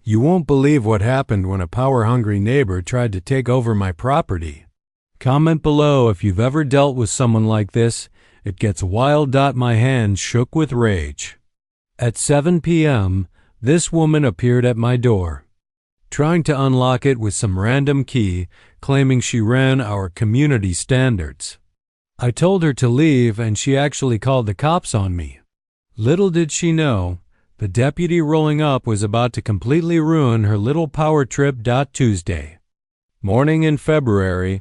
You won't believe what happened when a power-hungry neighbor tried to take over my property. Comment below if you've ever dealt with someone like this. It gets wild. My hand shook with rage. At 7 p.m., this woman appeared at my door, trying to unlock it with some random key, claiming she ran our community standards. I told her to leave, and she actually called the cops on me. Little did she know, the deputy rolling up was about to completely ruin her little power trip. Tuesday morning in February,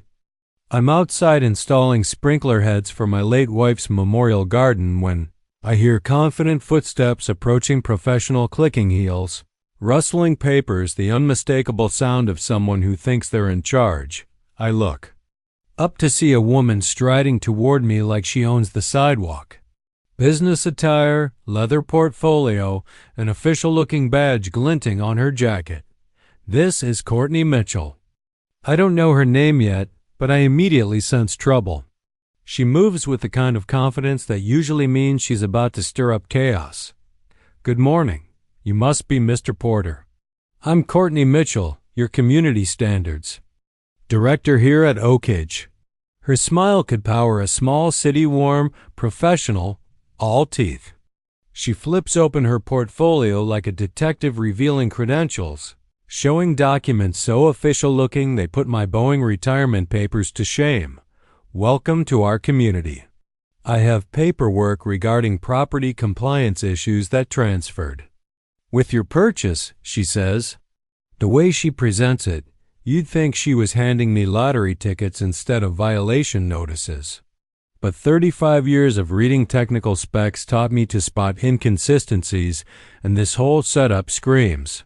I'm outside installing sprinkler heads for my late wife's memorial garden when I hear confident footsteps approaching, professional clicking heels, rustling papers, the unmistakable sound of someone who thinks they're in charge. I look up to see a woman striding toward me like she owns the sidewalk. Business attire, leather portfolio, an official-looking badge glinting on her jacket. This is Courtney Mitchell. I don't know her name yet, but I immediately sense trouble. She moves with the kind of confidence that usually means she's about to stir up chaos. Good morning. You must be Mr. Porter. I'm Courtney Mitchell, your community standards director here at Oak Ridge. Her smile could power a small city, warm, professional, all teeth. She flips open her portfolio like a detective revealing credentials, showing documents so official-looking they put my Boeing retirement papers to shame. Welcome to our community. I have paperwork regarding property compliance issues that transferred with your purchase, she says. The way she presents it, you'd think she was handing me lottery tickets instead of violation notices. But 35 years of reading technical specs taught me to spot inconsistencies, and this whole setup screams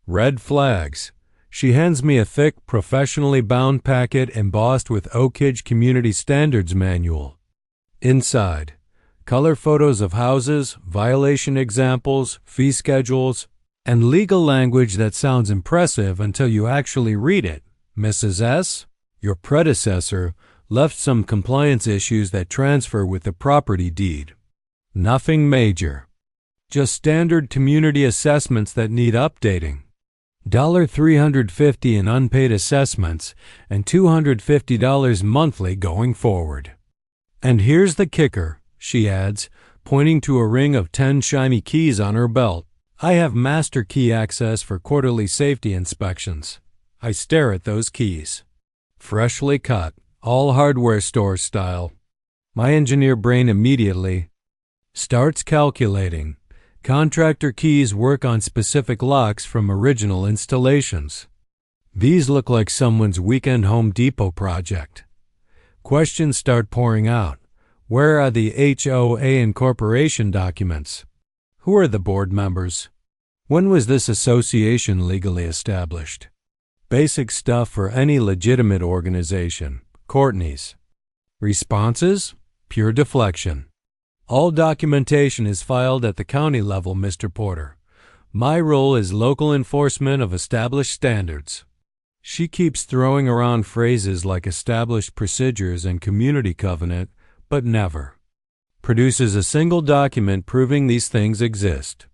red flags. She hands me a thick, professionally bound packet embossed with Oak Ridge Community Standards Manual. Inside, color photos of houses, violation examples, fee schedules, and legal language that sounds impressive until you actually read it. Mrs. S., your predecessor, left some compliance issues that transfer with the property deed. Nothing major. Just standard community assessments that need updating. $350 in unpaid assessments and $250 monthly going forward. And here's the kicker, she adds, pointing to a ring of 10 shiny keys on her belt. I have master key access for quarterly safety inspections. I stare at those keys. Freshly cut, all hardware store style. My engineer brain immediately starts calculating. Contractor keys work on specific locks from original installations. These look like someone's weekend Home Depot project. Questions start pouring out. Where are the HOA incorporation documents? Who are the board members? When was this association legally established? Basic stuff for any legitimate organization. Courtney's responses? Pure deflection. All documentation is filed at the county level, Mr. Porter. My role is local enforcement of established standards. She keeps throwing around phrases like established procedures and community covenant, but never produces a single document proving these things exist.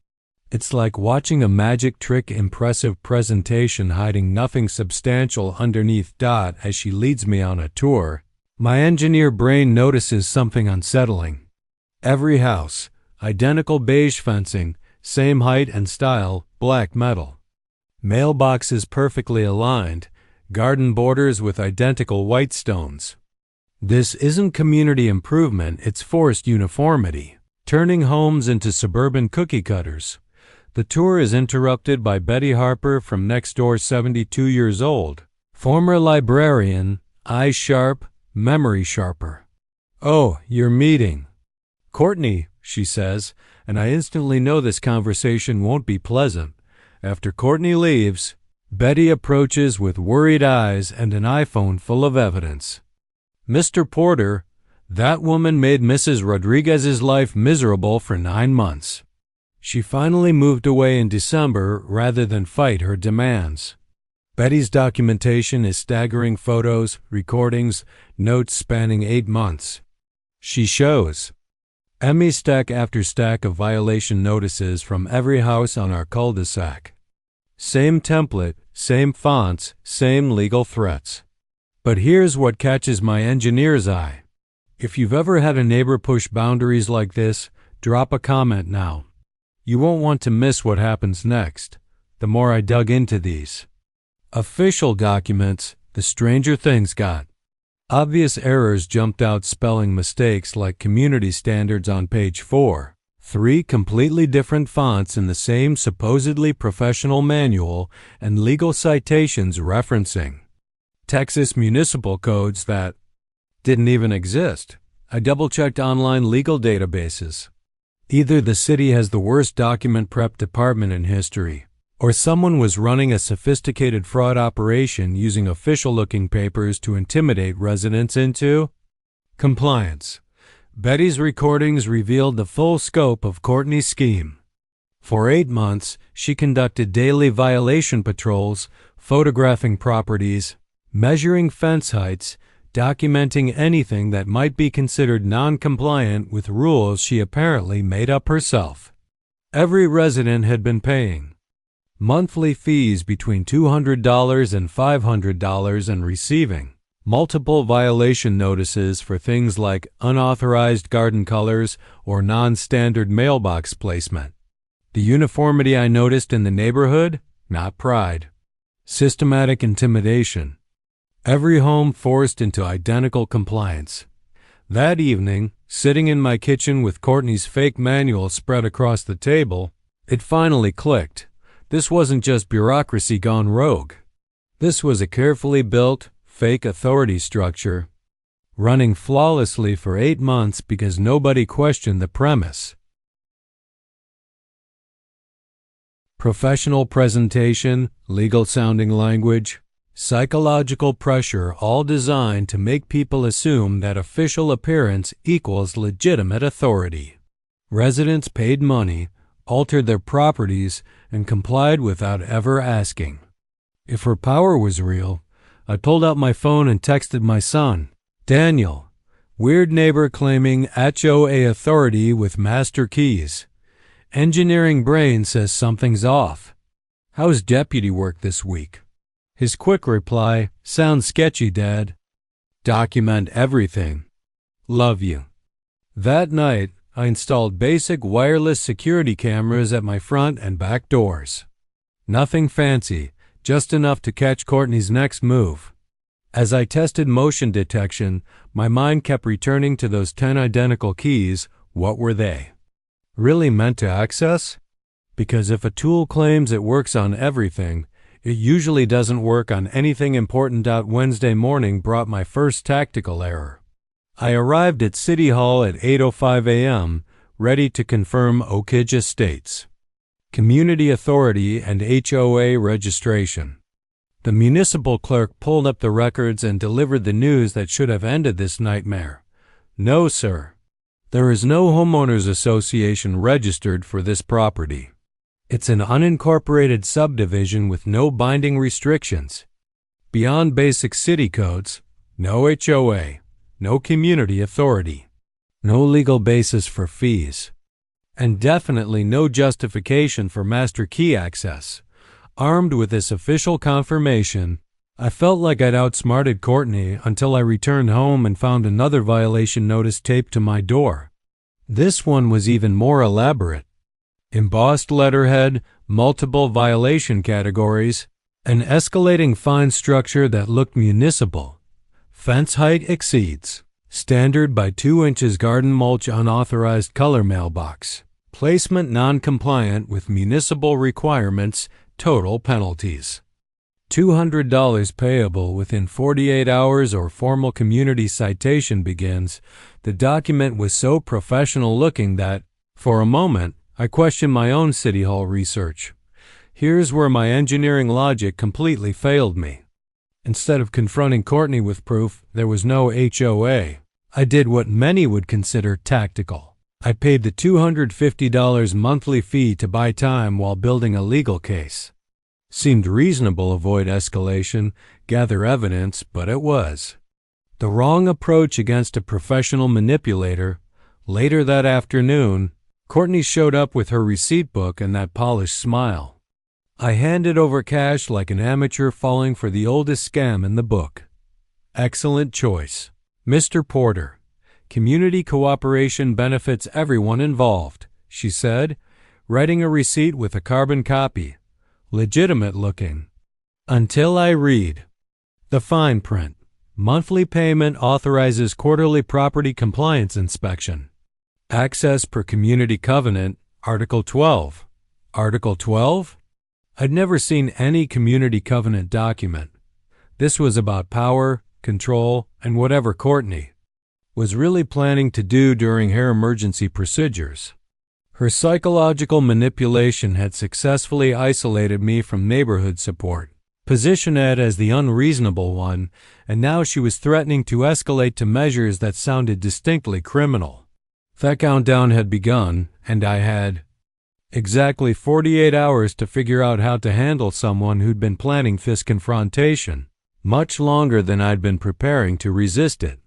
It's like watching a magic trick, impressive presentation hiding nothing substantial underneath. As she leads me on a tour, my engineer brain notices something unsettling. Every house, identical beige fencing, same height and style, black metal. Mailboxes perfectly aligned, garden borders with identical white stones. This isn't community improvement, it's forced uniformity, turning homes into suburban cookie cutters. The tour is interrupted by Betty Harper from next door, 72 years old, former librarian, eyes sharp, memory sharper. Oh, your meeting. Courtney, she says, and I instantly know this conversation won't be pleasant. After Courtney leaves, Betty approaches with worried eyes and an iPhone full of evidence. Mr. Porter, that woman made Mrs. Rodriguez's life miserable for 9 months. She finally moved away in December rather than fight her demands. Betty's documentation is staggering: photos, recordings, notes spanning 8 months. She shows Emmy stack after stack of violation notices from every house on our cul-de-sac. Same template, same fonts, same legal threats. But here's what catches my engineer's eye. If you've ever had a neighbor push boundaries like this, drop a comment now. You won't want to miss what happens next. The more I dug into these official documents, the stranger things got. Obvious errors jumped out, spelling mistakes like community standards on page 4. 3 completely different fonts in the same supposedly professional manual, and legal citations referencing Texas municipal codes that didn't even exist. I double-checked online legal databases. Either the city has the worst document prep department in history, or someone was running a sophisticated fraud operation using official-looking papers to intimidate residents into compliance. Betty's recordings revealed the full scope of Courtney's scheme. For 8 months, she conducted daily violation patrols, photographing properties, measuring fence heights, documenting anything that might be considered non-compliant with rules she apparently made up herself. Every resident had been paying monthly fees between $200 and $500 and receiving multiple violation notices for things like unauthorized garden colors or non-standard mailbox placement. The uniformity I noticed in the neighborhood? Not pride. Systematic intimidation. Every home forced into identical compliance. That evening, sitting in my kitchen with Courtney's fake manual spread across the table, it finally clicked. This wasn't just bureaucracy gone rogue. This was a carefully built, fake authority structure, running flawlessly for 8 months because nobody questioned the premise. Professional presentation, legal-sounding language, psychological pressure, all designed to make people assume that official appearance equals legitimate authority. Residents paid money, altered their properties, and complied without ever asking. If her power was real, I pulled out my phone and texted my son, Daniel, weird neighbor claiming HOA authority with master keys. Engineering brain says something's off. How's deputy work this week? His quick reply, sounds sketchy, Dad. Document everything. Love you. That night, I installed basic wireless security cameras at my front and back doors. Nothing fancy, just enough to catch Courtney's next move. As I tested motion detection, my mind kept returning to those 10 identical keys. What were they? Really meant to access? Because if a tool claims it works on everything, it usually doesn't work on anything important. Wednesday morning brought my first tactical error. I arrived at City Hall at 8:05 a.m., ready to confirm Oak Ridge Estates, community authority, and HOA registration. The municipal clerk pulled up the records and delivered the news that should have ended this nightmare. No, sir. There is no homeowners association registered for this property. It's an unincorporated subdivision with no binding restrictions. Beyond basic city codes, no HOA, no community authority, no legal basis for fees, and definitely no justification for master key access. Armed with this official confirmation, I felt like I'd outsmarted Courtney until I returned home and found another violation notice taped to my door. This one was even more elaborate. Embossed letterhead, multiple violation categories, an escalating fine structure that looked municipal. Fence height exceeds. Standard by 2 inches garden mulch unauthorized color mailbox. Placement non-compliant with municipal requirements. Total penalties. $200 payable within 48 hours or formal community citation begins. The document was so professional looking that, for a moment, I questioned my own City Hall research. Here's where my engineering logic completely failed me. Instead of confronting Courtney with proof there was no HOA, I did what many would consider tactical. I paid the $250 monthly fee to buy time while building a legal case. Seemed reasonable. Avoid escalation, gather evidence, but it was the wrong approach against a professional manipulator. Later that afternoon, Courtney showed up with her receipt book and that polished smile. I handed over cash like an amateur falling for the oldest scam in the book. Excellent choice. Mr. Porter, community cooperation benefits everyone involved, she said, writing a receipt with a carbon copy. Legitimate looking. Until I read the fine print. Monthly payment authorizes quarterly property compliance inspection. Access per community covenant, Article 12. Article 12? I'd never seen any community covenant document. This was about power, control, and whatever Courtney was really planning to do during her emergency procedures. Her psychological manipulation had successfully isolated me from neighborhood support, positioned it as the unreasonable one, and now she was threatening to escalate to measures that sounded distinctly criminal. That countdown had begun, and I had exactly 48 hours to figure out how to handle someone who'd been planning this confrontation, much longer than I'd been preparing to resist it.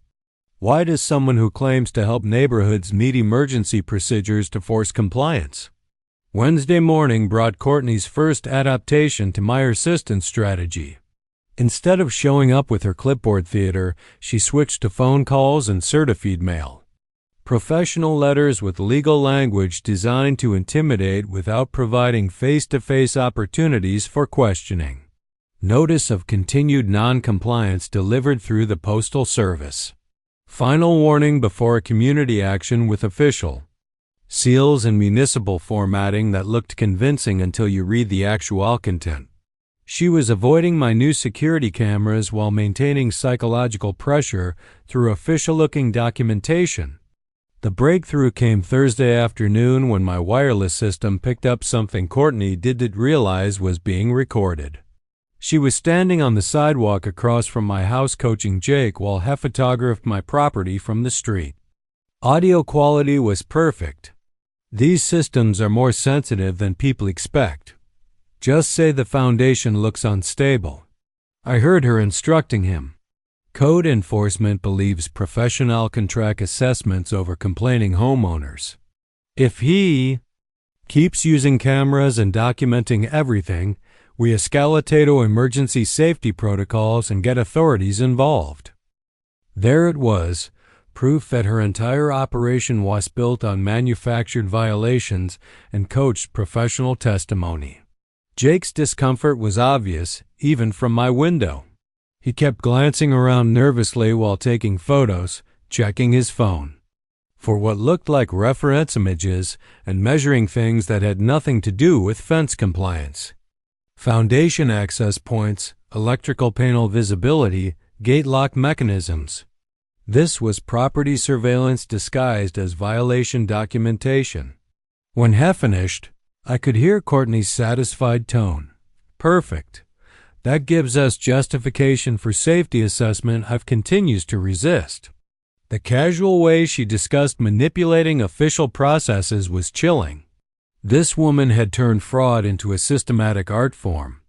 Why does someone who claims to help neighborhoods meet emergency procedures to force compliance? Wednesday morning brought Courtney's first adaptation to my persistence strategy. Instead of showing up with her clipboard theater, she switched to phone calls and certified mail. Professional letters with legal language designed to intimidate without providing face-to-face opportunities for questioning. Notice of continued non-compliance delivered through the Postal Service. Final warning before community action with official. Seals and municipal formatting that looked convincing until you read the actual content. She was avoiding my new security cameras while maintaining psychological pressure through official-looking documentation. The breakthrough came Thursday afternoon when my wireless system picked up something Courtney didn't realize was being recorded. She was standing on the sidewalk across from my house coaching Jake while he photographed my property from the street. Audio quality was perfect. These systems are more sensitive than people expect. Just say the foundation looks unstable. I heard her instructing him. Code enforcement believes professional can track assessments over complaining homeowners. If he keeps using cameras and documenting everything, we escalate to emergency safety protocols and get authorities involved. There it was, proof that her entire operation was built on manufactured violations and coached professional testimony. Jake's discomfort was obvious, even from my window. He kept glancing around nervously while taking photos, checking his phone for what looked like reference images and measuring things that had nothing to do with fence compliance. Foundation access points, electrical panel visibility, gate lock mechanisms. This was property surveillance disguised as violation documentation. When he finished, I could hear Courtney's satisfied tone. Perfect. That gives us justification for safety assessment I've continues to resist. The casual way she discussed manipulating official processes was chilling. This woman had turned fraud into a systematic art form.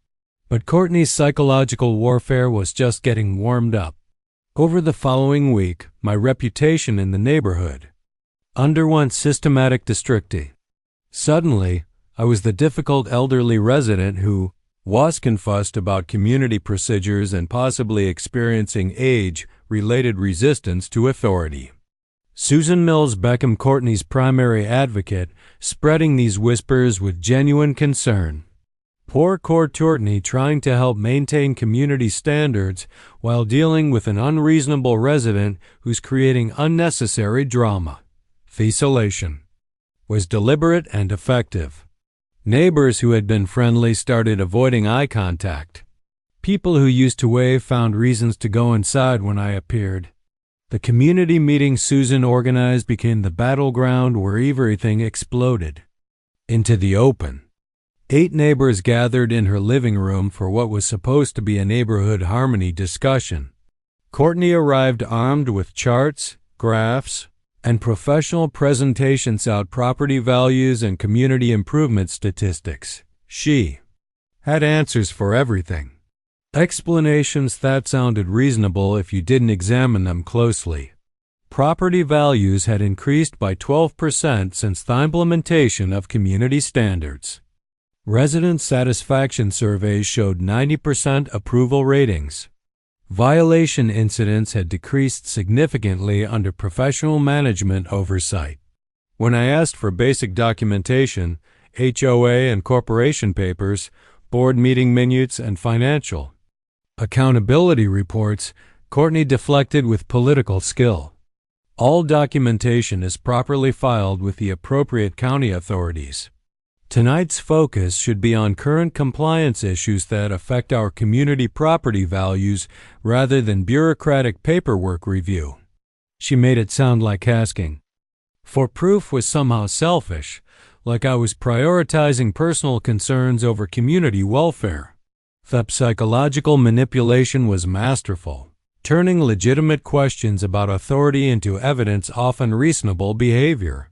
But Courtney's psychological warfare was just getting warmed up. Over the following week, my reputation in the neighborhood underwent systematic districting. Suddenly, I was the difficult elderly resident who was confused about community procedures and possibly experiencing age-related resistance to authority. Susan Mills became Courtney's primary advocate, spreading these whispers with genuine concern. Poor Courtney trying to help maintain community standards while dealing with an unreasonable resident who's creating unnecessary drama. Isolation was deliberate and effective. Neighbors who had been friendly started avoiding eye contact. People who used to wave found reasons to go inside when I appeared. The community meeting Susan organized became the battleground where everything exploded into the open. 8 neighbors gathered in her living room for what was supposed to be a neighborhood harmony discussion. Courtney arrived armed with charts, graphs, and professional presentations out property values and community improvement statistics. She had answers for everything. Explanations that sounded reasonable if you didn't examine them closely. Property values had increased by 12% since the implementation of community standards. Resident satisfaction surveys showed 90% approval ratings. Violation incidents had decreased significantly under professional management oversight. When I asked for basic documentation, HOA and corporation papers, board meeting minutes, and financial accountability reports, Courtney deflected with political skill. All documentation is properly filed with the appropriate county authorities. Tonight's focus should be on current compliance issues that affect our community property values rather than bureaucratic paperwork review. She made it sound like asking for proof was somehow selfish, like I was prioritizing personal concerns over community welfare. The psychological manipulation was masterful, turning legitimate questions about authority into evidence, often reasonable behavior.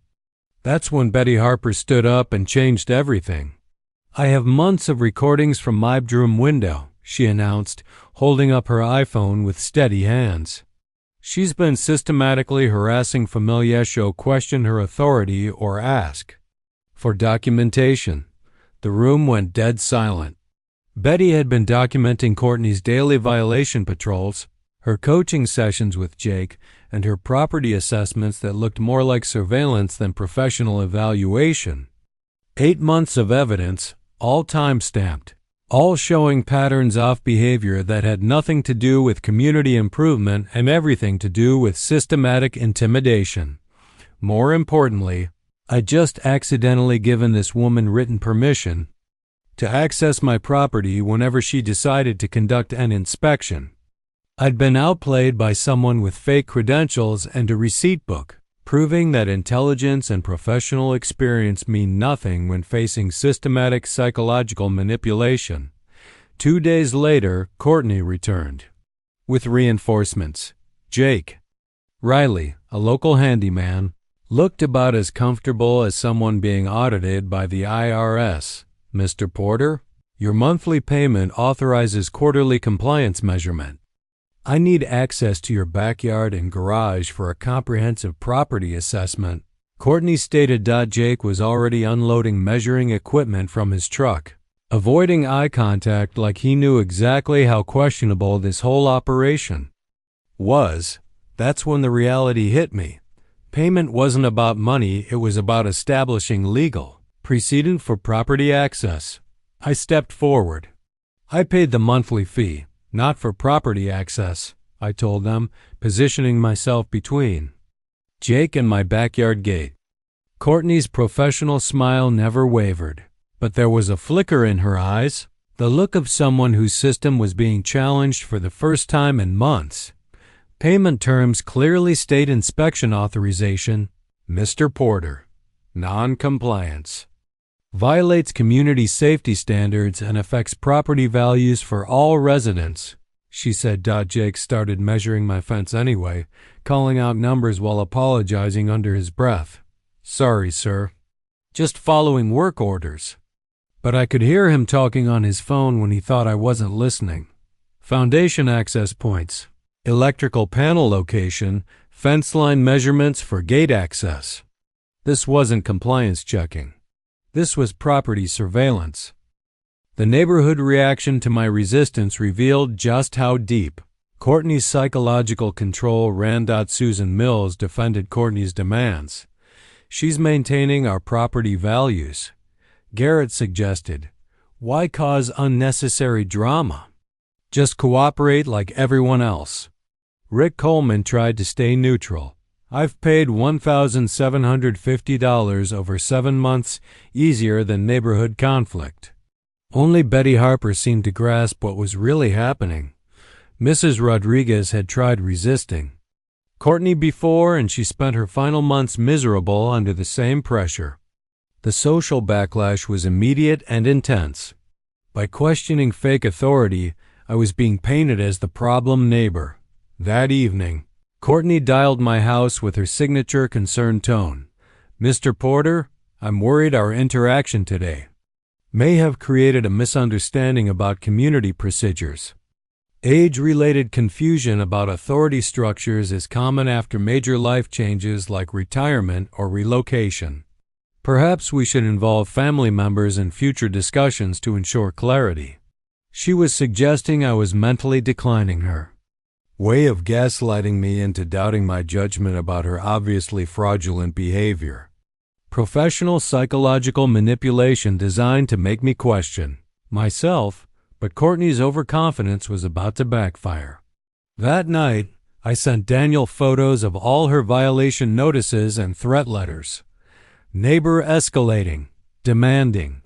That's when Betty Harper stood up and changed everything. I have months of recordings from my bedroom window, she announced, holding up her iPhone with steady hands. She's been systematically harassing familia who question her authority or ask for documentation. The room went dead silent. Betty had been documenting Courtney's daily violation patrols, her coaching sessions with Jake, and her property assessments that looked more like surveillance than professional evaluation. 8 months of evidence, all time-stamped, all showing patterns of behavior that had nothing to do with community improvement and everything to do with systematic intimidation. More importantly, I'd just accidentally given this woman written permission to access my property whenever she decided to conduct an inspection. I'd been outplayed by someone with fake credentials and a receipt book, proving that intelligence and professional experience mean nothing when facing systematic psychological manipulation. 2 days later, Courtney returned with reinforcements. Jake Riley, a local handyman, looked about as comfortable as someone being audited by the IRS. Mr. Porter, your monthly payment authorizes quarterly compliance measurement. I need access to your backyard and garage for a comprehensive property assessment. Courtney stated. Jake was already unloading measuring equipment from his truck, avoiding eye contact like he knew exactly how questionable this whole operation was. That's when the reality hit me. Payment wasn't about money, it was about establishing legal precedent for property access. I stepped forward. I paid the monthly fee, not for property access, I told them, positioning myself between Jake and my backyard gate. Courtney's professional smile never wavered, but there was a flicker in her eyes, the look of someone whose system was being challenged for the first time in months. Payment terms clearly state inspection authorization, Mr. Porter. Non-compliance violates community safety standards and affects property values for all residents, she said. Jake started measuring my fence anyway, calling out numbers while apologizing under his breath. Sorry, sir. Just following work orders. But I could hear him talking on his phone when he thought I wasn't listening. Foundation access points, electrical panel location, fence line measurements for gate access. This wasn't compliance checking. This was property surveillance. The neighborhood reaction to my resistance revealed just how deep Courtney's psychological control ran. Susan Mills defended Courtney's demands. She's maintaining our property values. Garrett suggested, why cause unnecessary drama? Just cooperate like everyone else. Rick Coleman tried to stay neutral. I've paid $1,750 over 7 months, easier than neighborhood conflict. Only Betty Harper seemed to grasp what was really happening. Mrs. Rodriguez had tried resisting Courtney before, and she spent her final months miserable under the same pressure. The social backlash was immediate and intense. By questioning fake authority, I was being painted as the problem neighbor. That evening, Courtney dialed my house with her signature concerned tone. Mr. Porter, I'm worried our interaction today may have created a misunderstanding about community procedures. Age-related confusion about authority structures is common after major life changes like retirement or relocation. Perhaps we should involve family members in future discussions to ensure clarity. She was suggesting I was mentally declining her. Way of gaslighting me into doubting my judgment about her obviously fraudulent behavior. Professional psychological manipulation designed to make me question myself, but Courtney's overconfidence was about to backfire. That night, I sent Daniel photos of all her violation notices and threat letters. Neighbor escalating, demanding.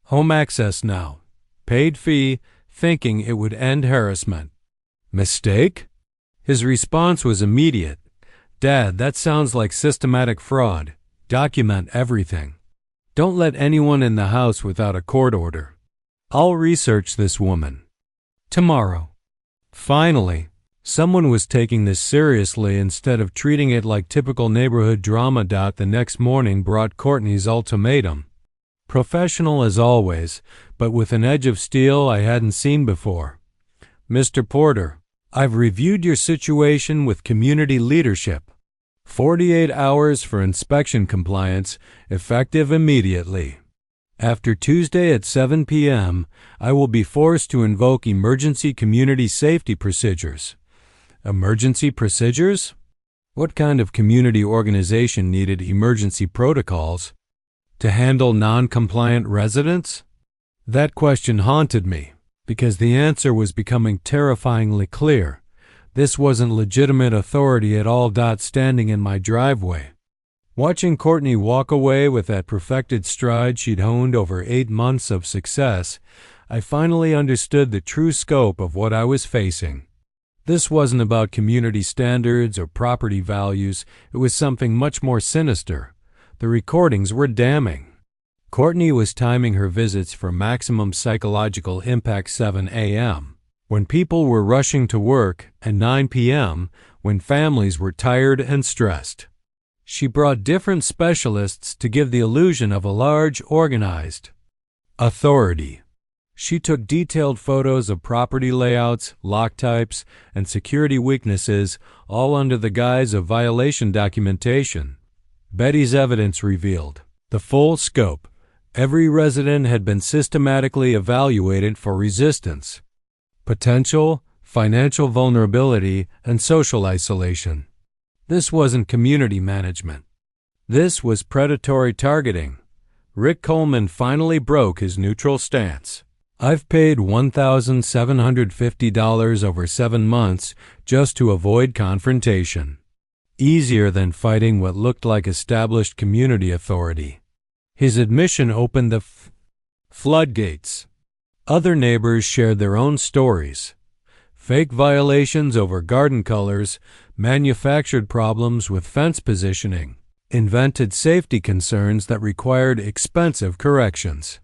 Home access now. Paid fee, thinking it would end harassment. Mistake? His response was immediate. Dad, that sounds like systematic fraud. Document everything. Don't let anyone in the house without a court order. I'll research this woman. Tomorrow. Finally, someone was taking this seriously instead of treating it like typical neighborhood drama. The next morning brought Courtney's ultimatum. Professional as always, but with an edge of steel I hadn't seen before. Mr. Porter, I've reviewed your situation with community leadership. 48 hours for inspection compliance, effective immediately. After Tuesday at 7 p.m., I will be forced to invoke emergency community safety procedures. Emergency procedures? What kind of community organization needed emergency protocols? To handle non-compliant residents? That question haunted me, because the answer was becoming terrifyingly clear. This wasn't legitimate authority at all. Standing in my driveway. Watching Courtney walk away with that perfected stride she'd honed over 8 months of success, I finally understood the true scope of what I was facing. This wasn't about community standards or property values. It was something much more sinister. The recordings were damning. Courtney was timing her visits for maximum psychological impact 7 a.m., when people were rushing to work, and 9 p.m., when families were tired and stressed. She brought different specialists to give the illusion of a large, organized authority. She took detailed photos of property layouts, lock types, and security weaknesses, all under the guise of violation documentation. Betty's evidence revealed the full scope. Every resident had been systematically evaluated for resistance, potential, financial vulnerability, and social isolation. This wasn't community management. This was predatory targeting. Rick Coleman finally broke his neutral stance. I've paid $1,750 over 7 months just to avoid confrontation. Easier than fighting what looked like established community authority. His admission opened the floodgates. Other neighbors shared their own stories. Fake violations over garden colors, manufactured problems with fence positioning, invented safety concerns that required expensive corrections.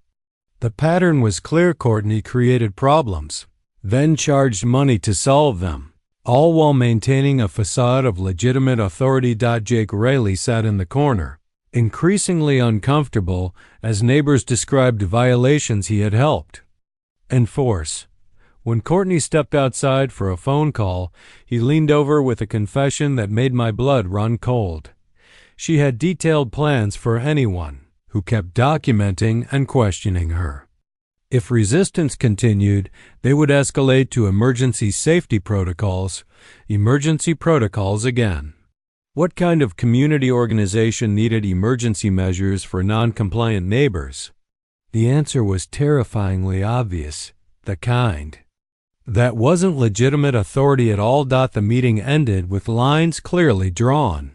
The pattern was clear. Courtney created problems, then charged money to solve them, all while maintaining a facade of legitimate authority. Jake Rayleigh sat in the corner, increasingly uncomfortable as neighbors described violations he had helped enforce. When Courtney stepped outside for a phone call, he leaned over with a confession that made my blood run cold. She had detailed plans for anyone who kept documenting and questioning her. If resistance continued, they would escalate to emergency safety protocols, emergency protocols again. What kind of community organization needed emergency measures for non-compliant neighbors? The answer was terrifyingly obvious. The kind that wasn't legitimate authority at all. The meeting ended with lines clearly drawn.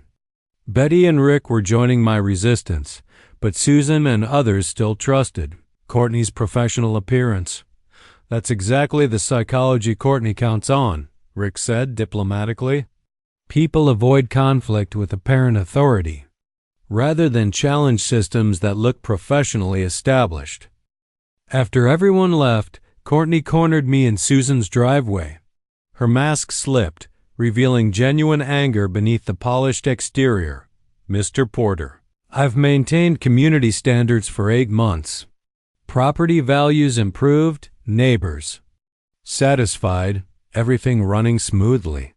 Betty and Rick were joining my resistance, but Susan and others still trusted Courtney's professional appearance. That's exactly the psychology Courtney counts on, Rick said diplomatically. People avoid conflict with apparent authority, rather than challenge systems that look professionally established. After everyone left, Courtney cornered me in Susan's driveway. Her mask slipped, revealing genuine anger beneath the polished exterior. Mr. Porter, I've maintained community standards for 8 months. Property values improved, neighbors satisfied, everything running smoothly.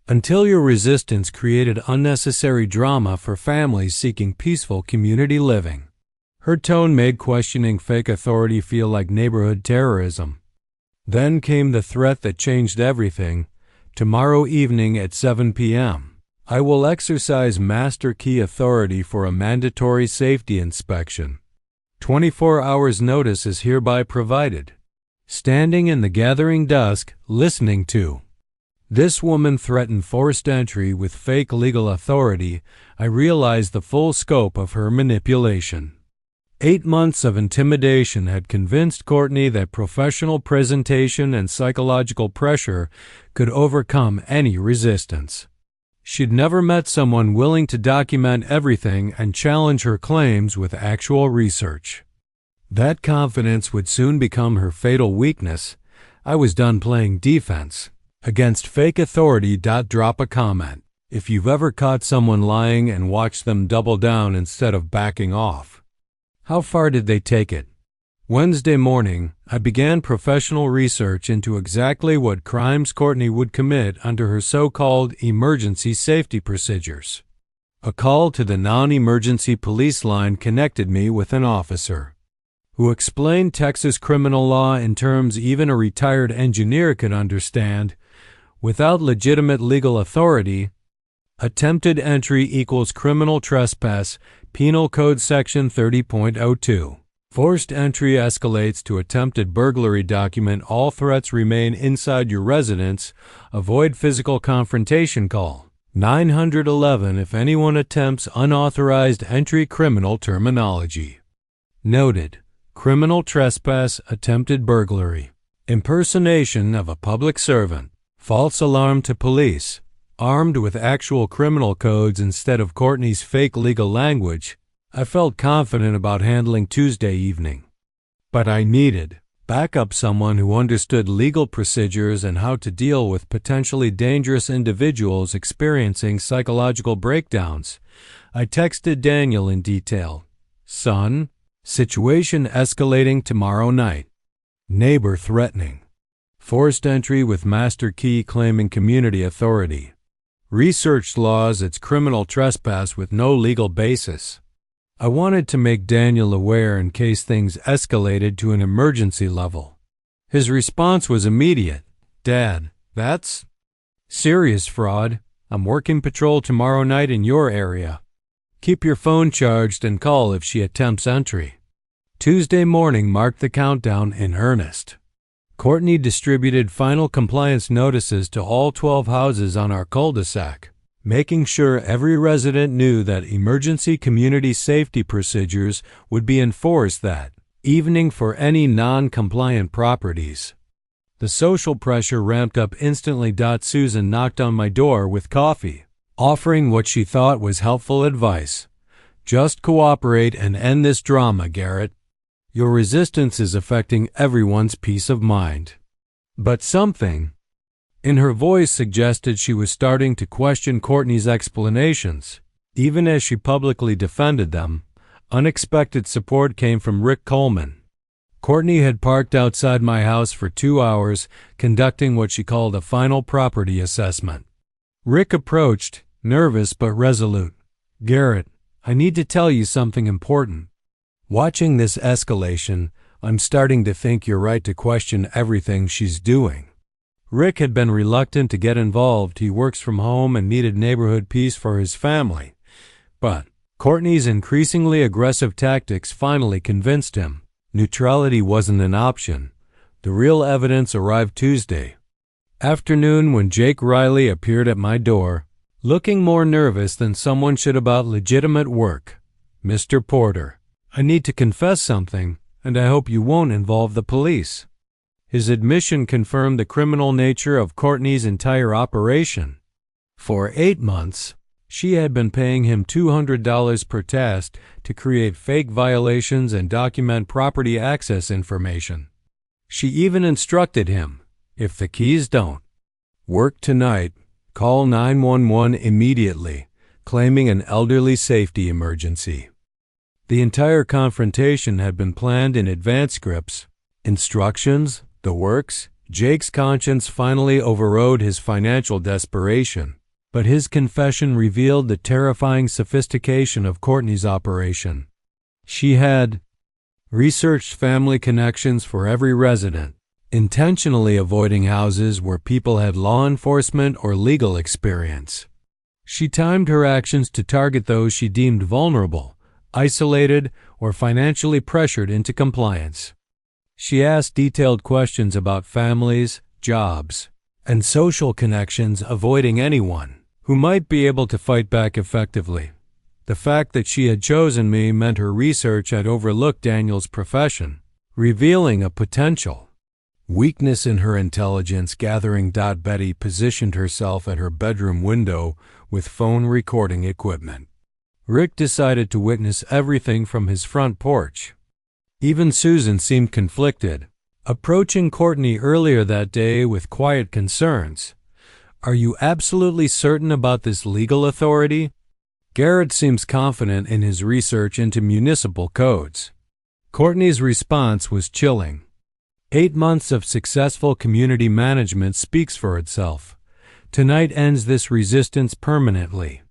Until your resistance created unnecessary drama for families seeking peaceful community living. Her tone made questioning fake authority feel like neighborhood terrorism. Then came the threat that changed everything. Tomorrow evening at 7 p.m., I will exercise master key authority for a mandatory safety inspection. 24 hours notice is hereby provided. Standing in the gathering dusk, listening to this woman threaten forced entry with fake legal authority, I realized the full scope of her manipulation. 8 months of intimidation had convinced Courtney that professional presentation and psychological pressure could overcome any resistance. She'd never met someone willing to document everything and challenge her claims with actual research. That confidence would soon become her fatal weakness. I was done playing defense. Against fake authority. Drop a comment if you've ever caught someone lying and watched them double down instead of backing off. How far did they take it? Wednesday morning, I began professional research into exactly what crimes Courtney would commit under her so-called emergency safety procedures. A call to the non-emergency police line connected me with an officer who explained Texas criminal law in terms even a retired engineer could understand. Without legitimate legal authority, attempted entry equals criminal trespass, Penal Code Section 30.02. Forced entry escalates to attempted burglary. Document all threats remain inside your residence. Avoid physical confrontation. Call 911 if anyone attempts unauthorized entry. Criminal terminology noted: criminal trespass, attempted burglary, impersonation of a public servant, false alarm to police. Armed with actual criminal codes instead of Courtney's fake legal language, I felt confident about handling Tuesday evening. But I needed backup, someone who understood legal procedures and how to deal with potentially dangerous individuals experiencing psychological breakdowns. I texted Daniel in detail. Son, situation escalating tomorrow night. Neighbor threatening. Forced entry with master key claiming community authority. Researched laws, it's criminal trespass with no legal basis. I wanted to make Daniel aware in case things escalated to an emergency level. His response was immediate. Dad, that's serious fraud. I'm working patrol tomorrow night in your area. Keep your phone charged and call if she attempts entry. Tuesday morning marked the countdown in earnest. Courtney distributed final compliance notices to all 12 houses on our cul-de-sac, making sure every resident knew that emergency community safety procedures would be enforced that evening for any non-compliant properties. The social pressure ramped up instantly. Susan knocked on my door with coffee, offering what she thought was helpful advice. Just cooperate and end this drama, Garrett. Your resistance is affecting everyone's peace of mind. But something in her voice suggested she was starting to question Courtney's explanations. Even as she publicly defended them, unexpected support came from Rick Coleman. Courtney had parked outside my house for 2 hours, conducting what she called a final property assessment. Rick approached, nervous but resolute. Garrett, I need to tell you something important. Watching this escalation, I'm starting to think you're right to question everything she's doing. Rick had been reluctant to get involved. He works from home and needed neighborhood peace for his family. But Courtney's increasingly aggressive tactics finally convinced him. Neutrality wasn't an option. The real evidence arrived Tuesday afternoon when Jake Riley appeared at my door, looking more nervous than someone should about legitimate work. Mr. Porter, I need to confess something, and I hope you won't involve the police. His admission confirmed the criminal nature of Courtney's entire operation. For 8 months, she had been paying him $200 per task to create fake violations and document property access information. She even instructed him, if the keys don't work tonight, call 911 immediately, claiming an elderly safety emergency. The entire confrontation had been planned in advance. Scripts, instructions, the works. Jake's conscience finally overrode his financial desperation, but his confession revealed the terrifying sophistication of Courtney's operation. She had researched family connections for every resident, intentionally avoiding houses where people had law enforcement or legal experience. She timed her actions to target those she deemed vulnerable, isolated, or financially pressured into compliance. She asked detailed questions about families, jobs, and social connections, avoiding anyone who might be able to fight back effectively. The fact that she had chosen me meant her research had overlooked Daniel's profession, revealing a potential weakness in her intelligence gathering. Betty positioned herself at her bedroom window with phone recording equipment. Rick decided to witness everything from his front porch. Even Susan seemed conflicted, approaching Courtney earlier that day with quiet concerns. "Are you absolutely certain about this legal authority?" Garrett seems confident in his research into municipal codes. Courtney's response was chilling. 8 months of successful community management speaks for itself. Tonight ends this resistance permanently.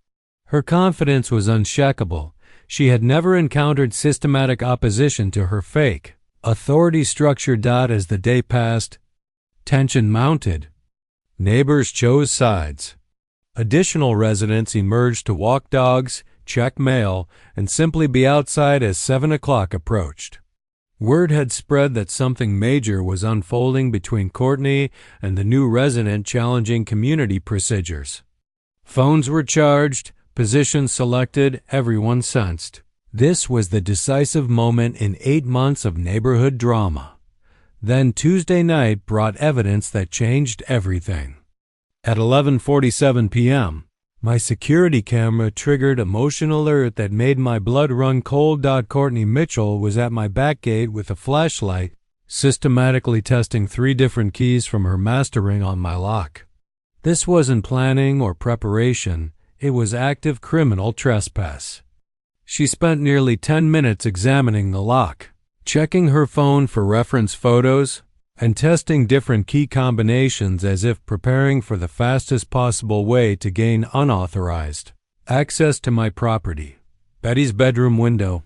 Her confidence was unshakable. She had never encountered systematic opposition to her fake authority structure. As the day passed, tension mounted. Neighbors chose sides. Additional residents emerged to walk dogs, check mail, and simply be outside as 7 o'clock approached. Word had spread that something major was unfolding between Courtney and the new resident, challenging community procedures. Phones were charged, positions selected, everyone sensed. This was the decisive moment in 8 months of neighborhood drama. Then Tuesday night brought evidence that changed everything. At 11:47 p.m., my security camera triggered a motion alert that made my blood run cold. Courtney Mitchell was at my back gate with a flashlight, systematically testing 3 different keys from her master ring on my lock. This wasn't planning or preparation, it was active criminal trespass. She spent nearly 10 minutes examining the lock, checking her phone for reference photos, and testing different key combinations as if preparing for the fastest possible way to gain unauthorized access to my property. Betty's bedroom window.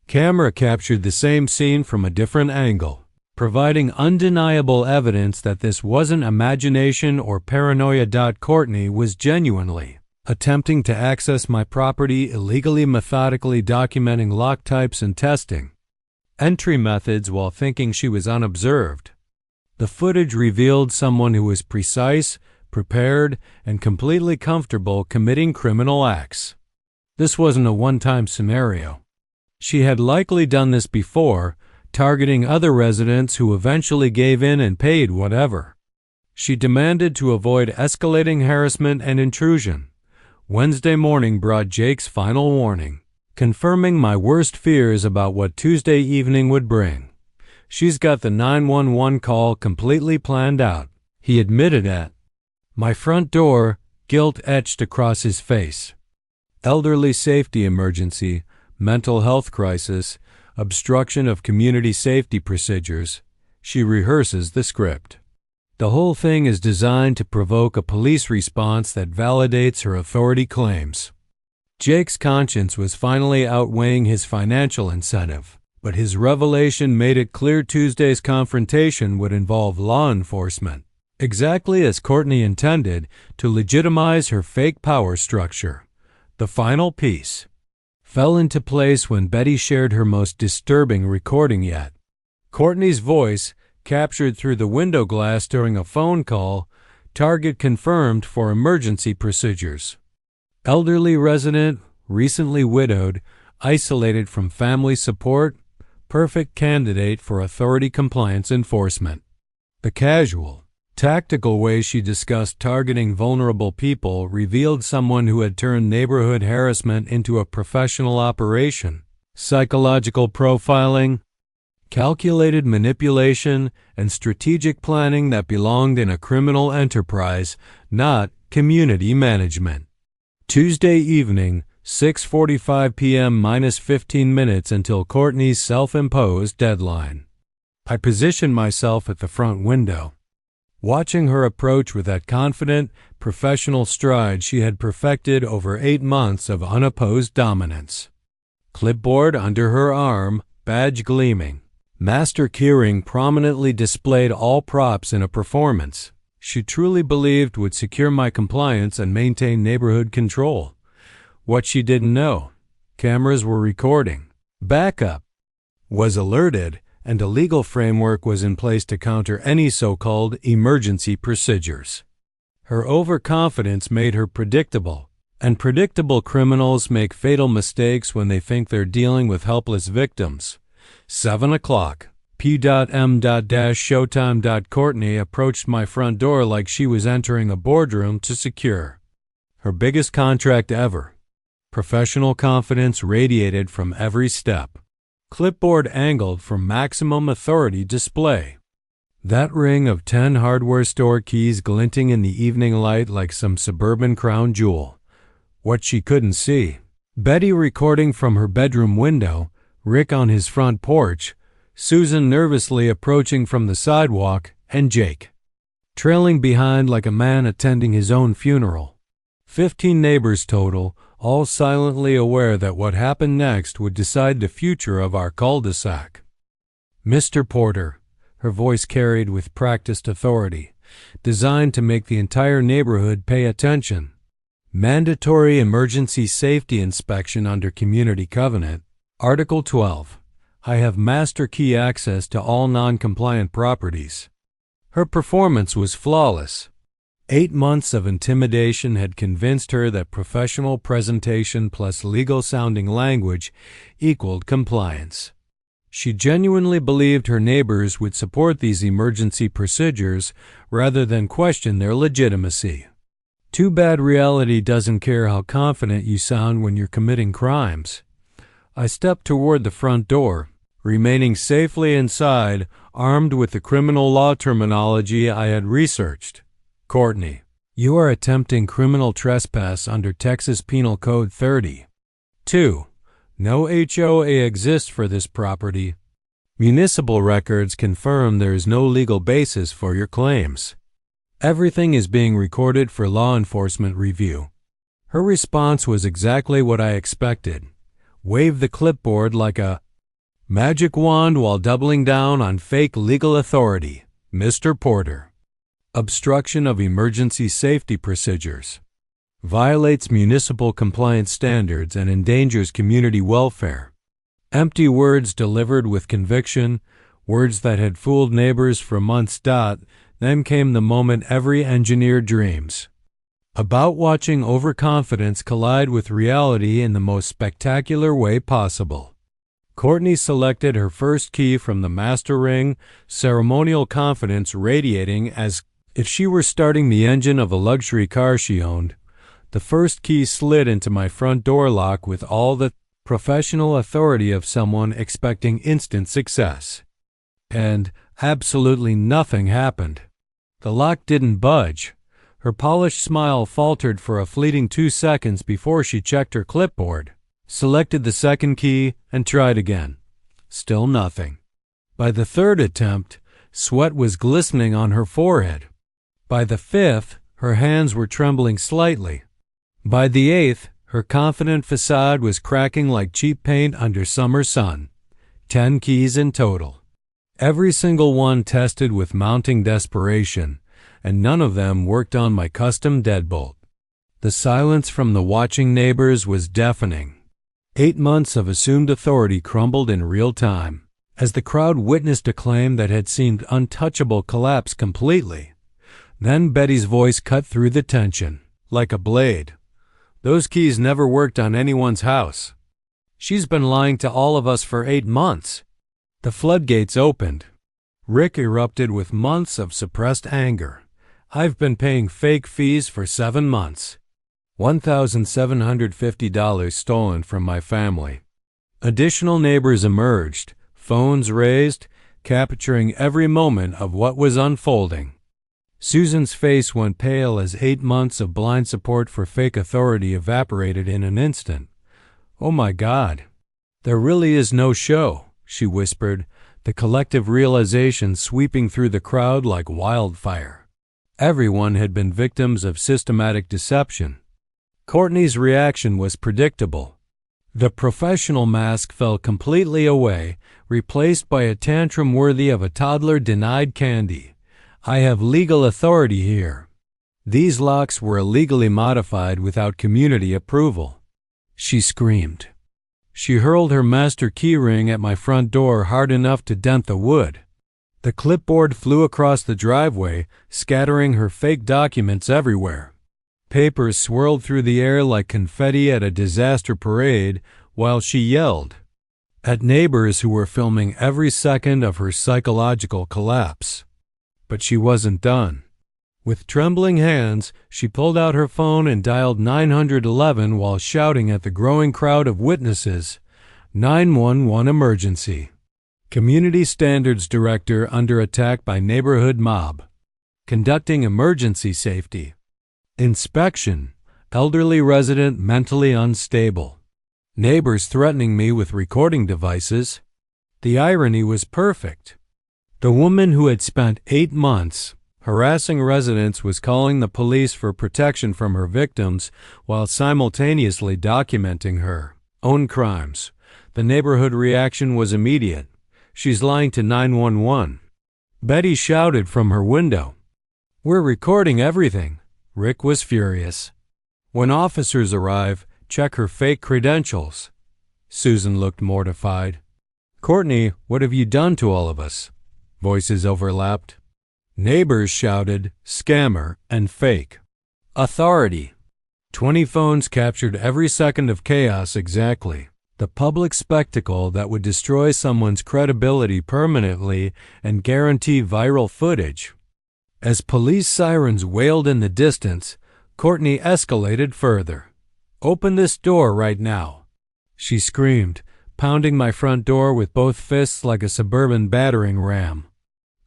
Camera captured the same scene from a different angle, providing undeniable evidence that this wasn't imagination or paranoia. Courtney was genuinely attempting to access my property illegally, methodically documenting lock types and testing entry methods while thinking she was unobserved. The footage revealed someone who was precise, prepared, and completely comfortable committing criminal acts. This wasn't a one-time scenario. She had likely done this before, targeting other residents who eventually gave in and paid whatever. She demanded to avoid escalating harassment and intrusion. Wednesday morning brought Jake's final warning, confirming my worst fears about what Tuesday evening would bring. "She's got the 911 call completely planned out," he admitted at my front door, guilt etched across his face. Elderly safety emergency, mental health crisis, obstruction of community safety procedures. She rehearses the script. The whole thing is designed to provoke a police response that validates her authority claims. Jake's conscience was finally outweighing his financial incentive, but his revelation made it clear Tuesday's confrontation would involve law enforcement, exactly as Courtney intended, to legitimize her fake power structure. The final piece fell into place when Betty shared her most disturbing recording yet. Courtney's voice, captured through the window glass during a phone call, target confirmed for emergency procedures. Elderly resident, recently widowed, isolated from family support, perfect candidate for authority compliance enforcement. The casual, tactical way she discussed targeting vulnerable people revealed someone who had turned neighborhood harassment into a professional operation. Psychological profiling, calculated manipulation, and strategic planning that belonged in a criminal enterprise, not community management. Tuesday evening, 6:45 p.m. minus 15 minutes until Courtney's self-imposed deadline. I positioned myself at the front window, watching her approach with that confident, professional stride she had perfected over 8 months of unopposed dominance. clipboard under her arm, badge gleaming. Master keyring prominently displayed all props in a performance she truly believed would secure my compliance and maintain neighborhood control. What she didn't know: cameras were recording. Backup was alerted, and a legal framework was in place to counter any so-called emergency procedures. Her overconfidence made her predictable, and predictable criminals make fatal mistakes when they think they're dealing with helpless victims. 7 o'clock. P.M.-Showtime. Courtney approached my front door like she was entering a boardroom to secure her biggest contract ever. Professional confidence radiated from every step. Clipboard angled for maximum authority display. That ring of 10 hardware store keys glinting in the evening light like some suburban crown jewel. What she couldn't see: Betty recording from her bedroom window, Rick on his front porch, Susan nervously approaching from the sidewalk, and Jake trailing behind like a man attending his own funeral. 15 neighbors total, all silently aware that what happened next would decide the future of our cul-de-sac. Mr. Porter, her voice carried with practiced authority, designed to make the entire neighborhood pay attention. Mandatory emergency safety inspection under Community Covenant. Article 12. I have master key access to all non-compliant properties. Her performance was flawless. 8 months of intimidation had convinced her that professional presentation plus legal-sounding language equaled compliance. She genuinely believed her neighbors would support these emergency procedures rather than question their legitimacy. Too bad reality doesn't care how confident you sound when you're committing crimes. I stepped toward the front door, remaining safely inside, armed with the criminal law terminology I had researched. Courtney, you are attempting criminal trespass under Texas Penal Code 30. 2. No HOA exists for this property. Municipal records confirm there is no legal basis for your claims. Everything is being recorded for law enforcement review. Her response was exactly what I expected. Wave the clipboard like a magic wand while doubling down on fake legal authority. Mr. Porter. Obstruction of emergency safety procedures. Violates municipal compliance standards and endangers community welfare. Empty words delivered with conviction, words that had fooled neighbors for months. Then came the moment every engineer dreams about: watching overconfidence collide with reality in the most spectacular way possible. Courtney selected her first key from the master ring, ceremonial confidence radiating as if she were starting the engine of a luxury car she owned. The first key slid into my front door lock with all the professional authority of someone expecting instant success. And absolutely nothing happened. The lock didn't budge. Her polished smile faltered for a fleeting 2 seconds before she checked her clipboard, selected the second key, and tried again. Still nothing. By the third attempt, sweat was glistening on her forehead. By the fifth, her hands were trembling slightly. By the eighth, her confident facade was cracking like cheap paint under summer sun. 10 keys in total. Every single one tested with mounting desperation, and none of them worked on my custom deadbolt. The silence from the watching neighbors was deafening. 8 months of assumed authority crumbled in real time, as the crowd witnessed a claim that had seemed untouchable collapse completely. Then Betty's voice cut through the tension, like a blade. Those keys never worked on anyone's house. She's been lying to all of us for 8 months. The floodgates opened. Rick erupted with months of suppressed anger. I've been paying fake fees for 7 months. $1,750 stolen from my family. Additional neighbors emerged, phones raised, capturing every moment of what was unfolding. Susan's face went pale as 8 months of blind support for fake authority evaporated in an instant. "Oh my God, there really is no show," she whispered, the collective realization sweeping through the crowd like wildfire. Everyone had been victims of systematic deception. Courtney's reaction was predictable. The professional mask fell completely away, replaced by a tantrum worthy of a toddler denied candy. I have legal authority here. These locks were illegally modified without community approval. She screamed. She hurled her master keyring at my front door hard enough to dent the wood. The clipboard flew across the driveway, scattering her fake documents everywhere. Papers swirled through the air like confetti at a disaster parade while she yelled at neighbors who were filming every second of her psychological collapse. But she wasn't done. With trembling hands, she pulled out her phone and dialed 911 while shouting at the growing crowd of witnesses, "911 emergency. Community Standards Director under attack by neighborhood mob. Conducting emergency safety. Inspection. Elderly resident mentally unstable. Neighbors threatening me with recording devices." The irony was perfect. The woman who had spent 8 months harassing residents was calling the police for protection from her victims while simultaneously documenting her own crimes. The neighborhood reaction was immediate. "She's lying to 911. Betty shouted from her window. "We're recording everything." Rick was furious. "When officers arrive, check her fake credentials." Susan looked mortified. "Courtney, what have you done to all of us?" Voices overlapped. Neighbors shouted, "Scammer," and "Fake." Authority. 20 phones captured every second of chaos exactly. The public spectacle that would destroy someone's credibility permanently and guarantee viral footage. As police sirens wailed in the distance, Courtney escalated further. "Open this door right now," she screamed, pounding my front door with both fists like a suburban battering ram.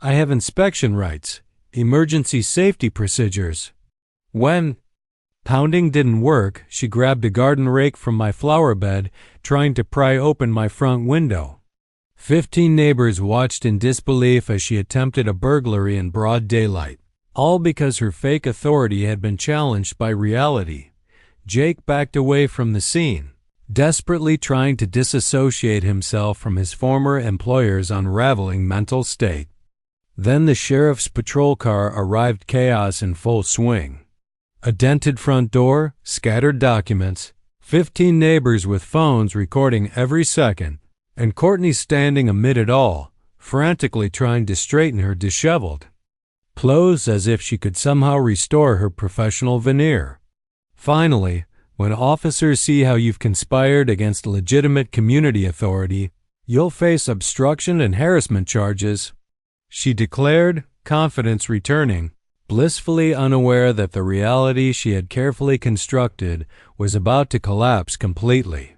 "I have inspection rights, emergency safety procedures." When pounding didn't work, she grabbed a garden rake from my flower bed, trying to pry open my front window. 15 neighbors watched in disbelief as she attempted a burglary in broad daylight, all because her fake authority had been challenged by reality. Jake backed away from the scene, desperately trying to disassociate himself from his former employer's unraveling mental state. Then the sheriff's patrol car arrived, chaos in full swing. A dented front door, scattered documents, 15 neighbors with phones recording every second, and Courtney standing amid it all, frantically trying to straighten her disheveled clothes as if she could somehow restore her professional veneer. Finally, when officers see how you've conspired against legitimate community authority, you'll face obstruction and harassment charges, she declared, confidence returning, blissfully unaware that the reality she had carefully constructed was about to collapse completely.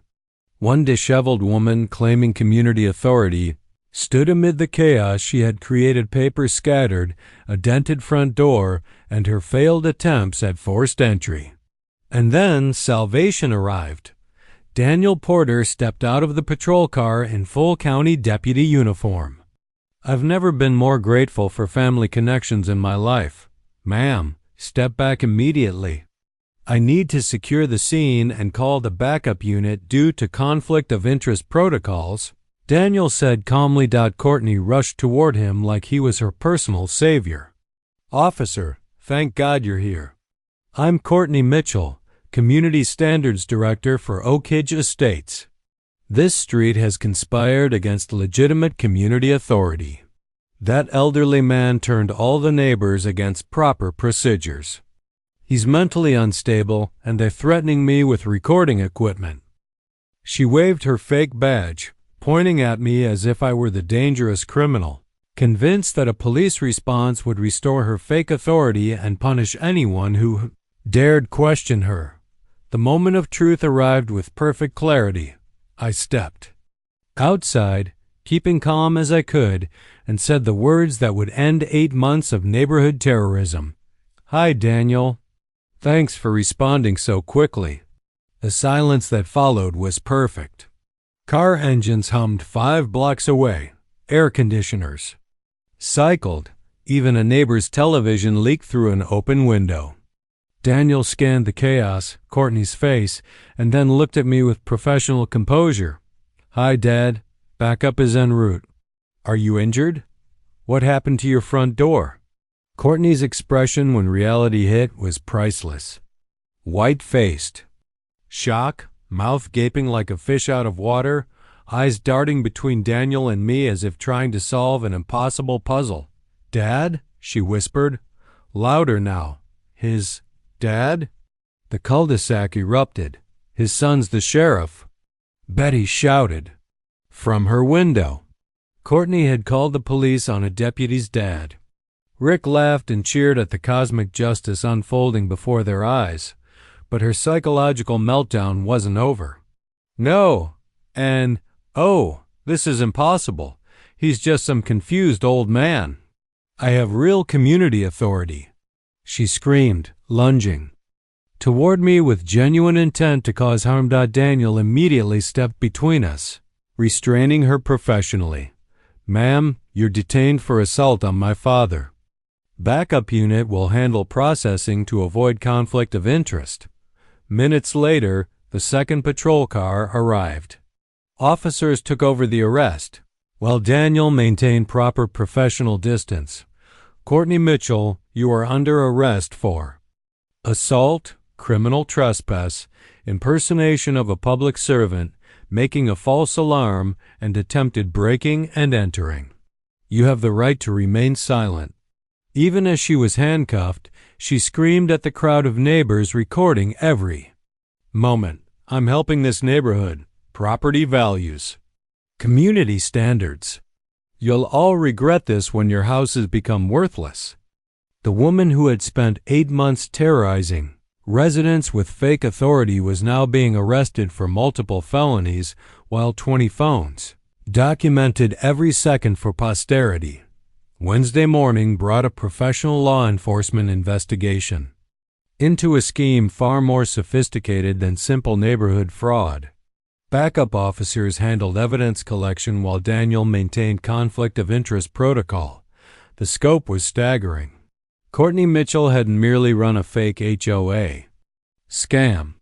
One disheveled woman claiming community authority stood amid the chaos she had created, papers scattered, a dented front door, and her failed attempts at forced entry. And then salvation arrived. Daniel Porter stepped out of the patrol car in full county deputy uniform. "I've never been more grateful for family connections in my life. Ma'am, step back immediately. I need to secure the scene and call the backup unit due to conflict of interest protocols," Daniel said calmly. Courtney rushed toward him like he was her personal savior. "Officer, thank God you're here. I'm Courtney Mitchell, Community Standards Director for Oak Ridge Estates. This street has conspired against legitimate community authority. That elderly man turned all the neighbors against proper procedures. He's mentally unstable, and they're threatening me with recording equipment." She waved her fake badge, pointing at me as if I were the dangerous criminal, convinced that a police response would restore her fake authority and punish anyone who dared question her. The moment of truth arrived with perfect clarity. I stepped outside, keeping calm as I could, and said the words that would end 8 months of neighborhood terrorism. "Hi, Daniel. Thanks for responding so quickly." The silence that followed was perfect. Car engines hummed 5 blocks away, air conditioners cycled, even a neighbor's television leaked through an open window. Daniel scanned the chaos, Courtney's face, and then looked at me with professional composure. "Hi, Dad. Back up is en route. Are you injured? What happened to your front door?" Courtney's expression when reality hit was priceless. White-faced. Shock, mouth gaping like a fish out of water, eyes darting between Daniel and me as if trying to solve an impossible puzzle. "Dad?" she whispered. Louder now. "His dad?" The cul-de-sac erupted. "His son's the sheriff." Betty shouted. From her window. Courtney had called the police on a deputy's dad. Rick laughed and cheered at the cosmic justice unfolding before their eyes, but her psychological meltdown wasn't over. "No, and, oh, this is impossible. He's just some confused old man. I have real community authority," she screamed, lunging toward me with genuine intent to cause harm. Daniel immediately stepped between us, restraining her professionally. "Ma'am, you're detained for assault on my father. Backup unit will handle processing to avoid conflict of interest." Minutes later, the second patrol car arrived. Officers took over the arrest, while Daniel maintained proper professional distance. "Courtney Mitchell, you are under arrest for assault, criminal trespass, impersonation of a public servant, making a false alarm, and attempted breaking and entering. You have the right to remain silent." Even as she was handcuffed, she screamed at the crowd of neighbors recording every moment. "I'm helping this neighborhood. Property values. Community standards. You'll all regret this when your houses become worthless." The woman who had spent 8 months terrorizing residents with fake authority was now being arrested for multiple felonies, while 20 phones, documented every second for posterity, Wednesday morning brought a professional law enforcement investigation into a scheme far more sophisticated than simple neighborhood fraud. Backup officers handled evidence collection while Daniel maintained conflict of interest protocol. The scope was staggering. Courtney Mitchell hadn't merely run a fake HOA scam.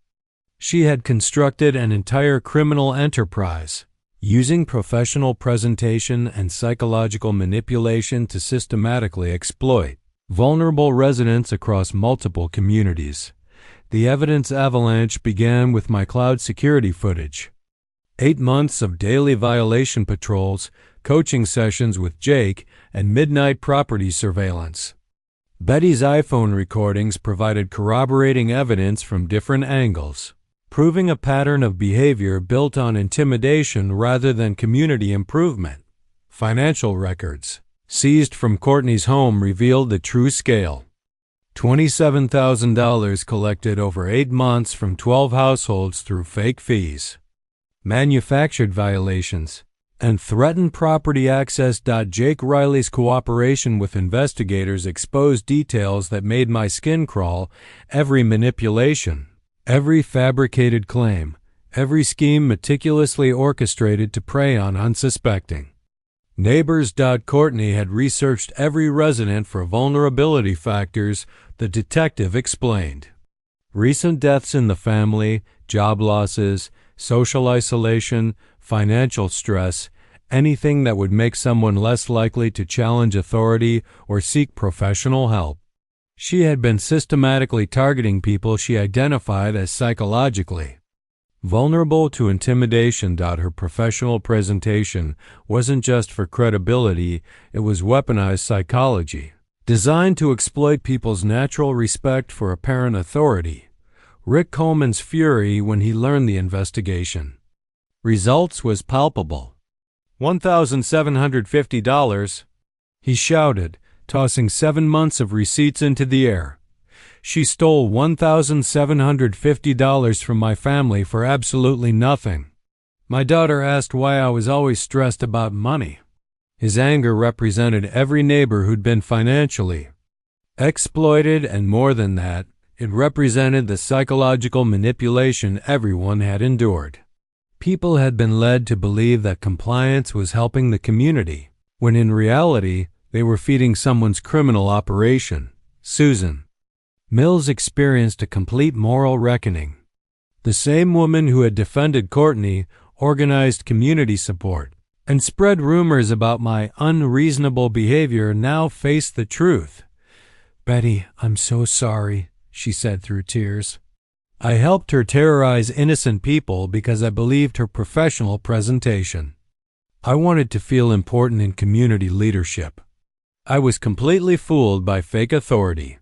She had constructed an entire criminal enterprise, using professional presentation and psychological manipulation to systematically exploit vulnerable residents across multiple communities. The evidence avalanche began with my cloud security footage. 8 months of daily violation patrols, coaching sessions with Jake, and midnight property surveillance. Betty's iPhone recordings provided corroborating evidence from different angles, proving a pattern of behavior built on intimidation rather than community improvement. Financial records seized from Courtney's home revealed the true scale. $27,000 collected over 8 months from 12 households through fake fees, manufactured violations, and threatened property access. Jake Riley's cooperation with investigators exposed details that made my skin crawl. Every manipulation, every fabricated claim, every scheme meticulously orchestrated to prey on unsuspecting neighbors. Courtney had researched every resident for vulnerability factors, the detective explained. Recent deaths in the family, job losses, social isolation, financial stress, anything that would make someone less likely to challenge authority or seek professional help. She had been systematically targeting people she identified as psychologically vulnerable to intimidation. Her professional presentation wasn't just for credibility, it was weaponized psychology, designed to exploit people's natural respect for apparent authority. Rick Coleman's fury when he learned the investigation results was palpable. $1,750, he shouted, tossing 7 months of receipts into the air. She stole $1,750 from my family for absolutely nothing. My daughter asked why I was always stressed about money. His anger represented every neighbor who'd been financially exploited, and more than that, it represented the psychological manipulation everyone had endured. People had been led to believe that compliance was helping the community, when in reality, they were feeding someone's criminal operation. Susan Mills experienced a complete moral reckoning. The same woman who had defended Courtney organized community support and spread rumors about my unreasonable behavior now faced the truth. "Betty, I'm so sorry," she said through tears. I helped her terrorize innocent people because I believed her professional presentation. I wanted to feel important in community leadership. I was completely fooled by fake authority.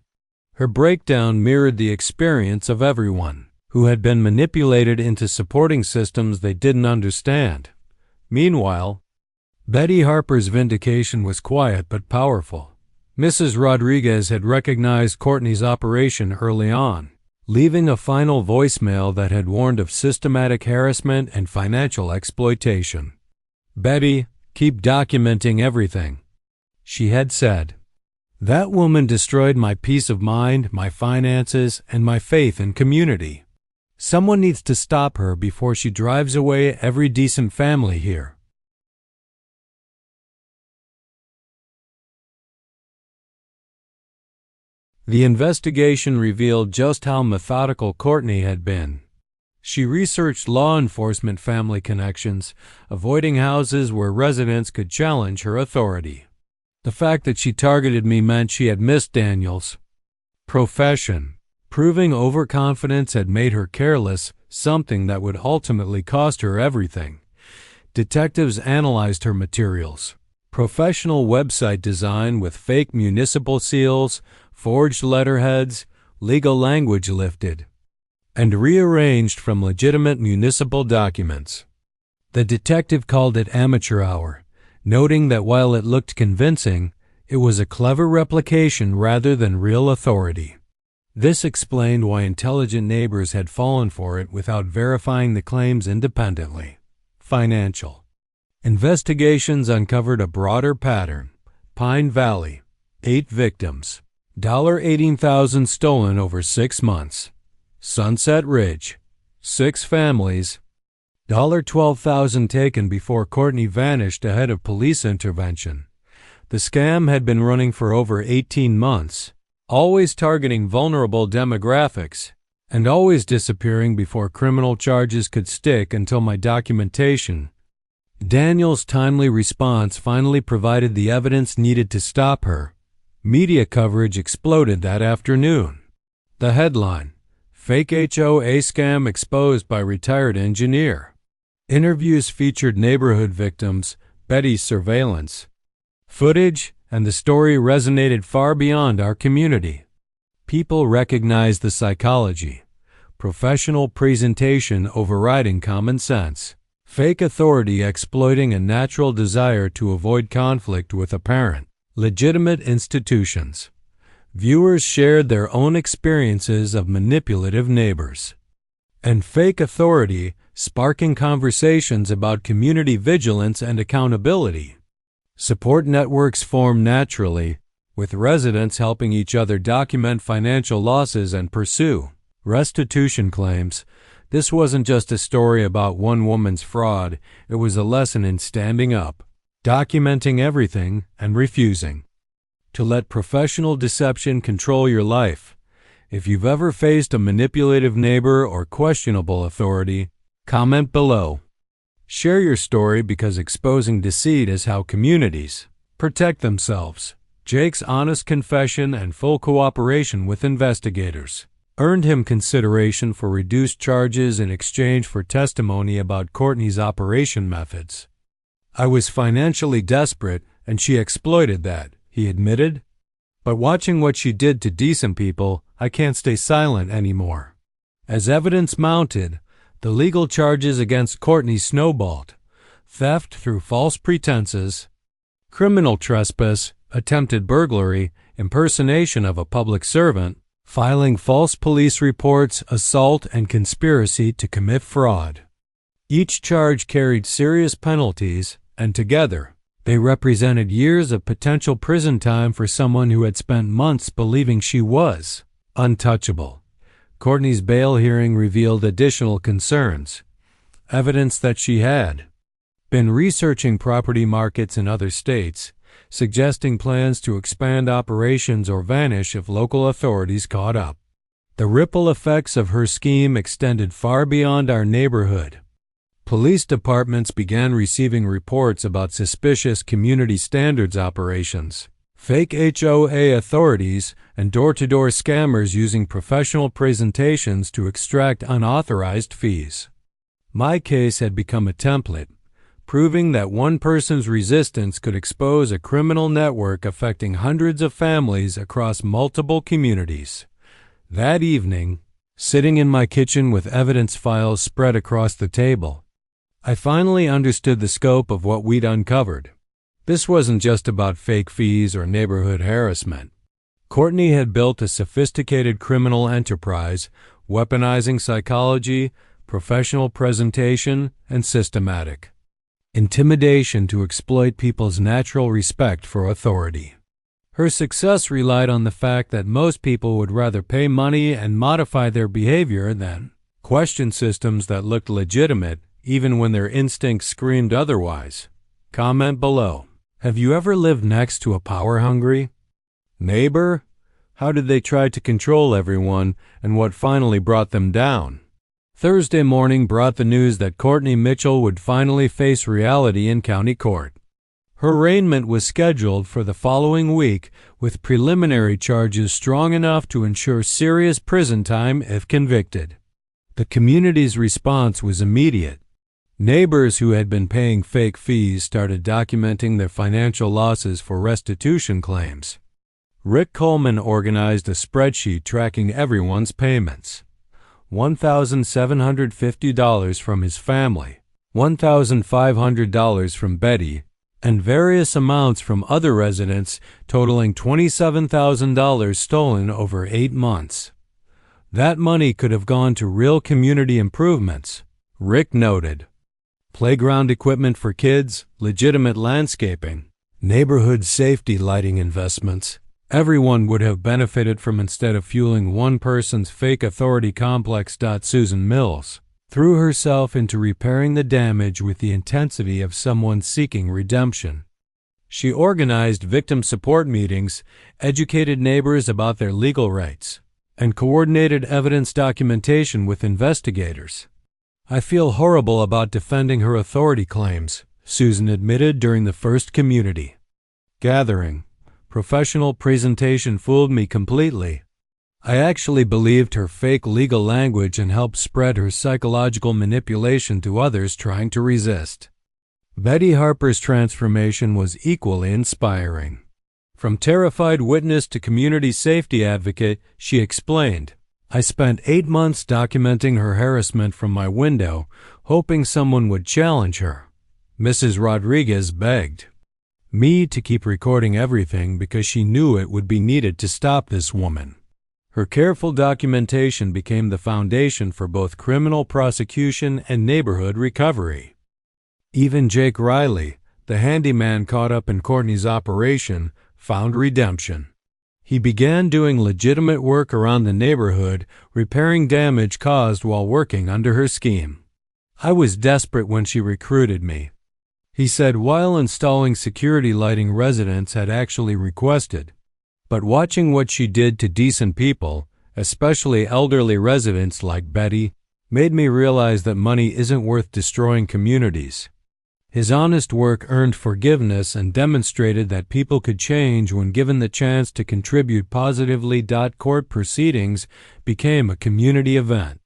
Her breakdown mirrored the experience of everyone who had been manipulated into supporting systems they didn't understand. Meanwhile, Betty Harper's vindication was quiet but powerful. Mrs. Rodriguez had recognized Courtney's operation early on, leaving a final voicemail that had warned of systematic harassment and financial exploitation. "Betty, keep documenting everything," she had said. "That woman destroyed my peace of mind, my finances, and my faith in community. Someone needs to stop her before she drives away every decent family here." The investigation revealed just how methodical Courtney had been. She researched law enforcement family connections, avoiding houses where residents could challenge her authority. The fact that she targeted me meant she had missed Daniel's profession. Proving overconfidence had made her careless, something that would ultimately cost her everything. Detectives analyzed her materials. Professional website design with fake municipal seals, forged letterheads, legal language lifted, and rearranged from legitimate municipal documents. The detective called it amateur hour, noting that while it looked convincing, it was a clever replication rather than real authority. This explained why intelligent neighbors had fallen for it without verifying the claims independently. Financial investigations uncovered a broader pattern. Pine Valley, 8 victims, $18,000 stolen over 6 months. Sunset Ridge, 6 families, $12,000 taken before Courtney vanished ahead of police intervention. The scam had been running for over 18 months, always targeting vulnerable demographics, and always disappearing before criminal charges could stick until my documentation. Daniel's timely response finally provided the evidence needed to stop her. Media coverage exploded that afternoon. The headline: Fake HOA Scam Exposed by Retired Engineer. Interviews featured neighborhood victims, Betty's surveillance footage, and the story resonated far beyond our community. People recognized the psychology: professional presentation overriding common sense, fake authority exploiting a natural desire to avoid conflict with apparent, legitimate institutions. Viewers shared their own experiences of manipulative neighbors, and fake authority sparking conversations about community vigilance and accountability. Support networks formed naturally, with residents helping each other document financial losses and pursue restitution claims. This wasn't just a story about one woman's fraud, it was a lesson in standing up, documenting everything, and refusing to let professional deception control your life. If you've ever faced a manipulative neighbor or questionable authority, comment below. Share your story because exposing deceit is how communities protect themselves. Jake's honest confession and full cooperation with investigators earned him consideration for reduced charges in exchange for testimony about Courtney's operation methods. "I was financially desperate and she exploited that," he admitted. "But watching what she did to decent people, I can't stay silent anymore." As evidence mounted, the legal charges against Courtney snowballed: theft through false pretenses, criminal trespass, attempted burglary, impersonation of a public servant, filing false police reports, assault, and conspiracy to commit fraud. Each charge carried serious penalties, and together, they represented years of potential prison time for someone who had spent months believing she was untouchable. Courtney's bail hearing revealed additional concerns: evidence that she had been researching property markets in other states, suggesting plans to expand operations or vanish if local authorities caught up. The ripple effects of her scheme extended far beyond our neighborhood. Police departments began receiving reports about suspicious community standards operations, fake HOA authorities, and door-to-door scammers using professional presentations to extract unauthorized fees. My case had become a template, proving that one person's resistance could expose a criminal network affecting hundreds of families across multiple communities. That evening, sitting in my kitchen with evidence files spread across the table, I finally understood the scope of what we'd uncovered. This wasn't just about fake fees or neighborhood harassment. Courtney had built a sophisticated criminal enterprise, weaponizing psychology, professional presentation, and systematic intimidation to exploit people's natural respect for authority. Her success relied on the fact that most people would rather pay money and modify their behavior than question systems that looked legitimate even when their instincts screamed otherwise. Comment below. Have you ever lived next to a power-hungry neighbor? How did they try to control everyone, and what finally brought them down? Thursday morning brought the news that Courtney Mitchell would finally face reality in county court. Her arraignment was scheduled for the following week, with preliminary charges strong enough to ensure serious prison time if convicted. The community's response was immediate. Neighbors who had been paying fake fees started documenting their financial losses for restitution claims. Rick Coleman organized a spreadsheet tracking everyone's payments. $1,750 from his family, $1,500 from Betty, and various amounts from other residents totaling $27,000 stolen over 8 months. That money could have gone to real community improvements, Rick noted. Playground equipment for kids, legitimate landscaping, neighborhood safety lighting investments. Everyone would have benefited from instead of fueling one person's fake authority complex. Susan Mills threw herself into repairing the damage with the intensity of someone seeking redemption. She organized victim support meetings, educated neighbors about their legal rights, and coordinated evidence documentation with investigators. I feel horrible about defending her authority claims, Susan admitted during the first community gathering. Professional presentation fooled me completely. I actually believed her fake legal language and helped spread her psychological manipulation to others trying to resist. Betty Harper's transformation was equally inspiring. From terrified witness to community safety advocate, she explained, "I spent 8 months documenting her harassment from my window, hoping someone would challenge her. Mrs. Rodriguez begged me to keep recording everything because she knew it would be needed to stop this woman." Her careful documentation became the foundation for both criminal prosecution and neighborhood recovery. Even Jake Riley, the handyman caught up in Courtney's operation, found redemption. He began doing legitimate work around the neighborhood, repairing damage caused while working under her scheme. "I was desperate when she recruited me," he said while installing security lighting residents had actually requested. "But watching what she did to decent people, especially elderly residents like Betty, made me realize that money isn't worth destroying communities." His honest work earned forgiveness and demonstrated that people could change when given the chance to contribute positively. Court proceedings became a community event.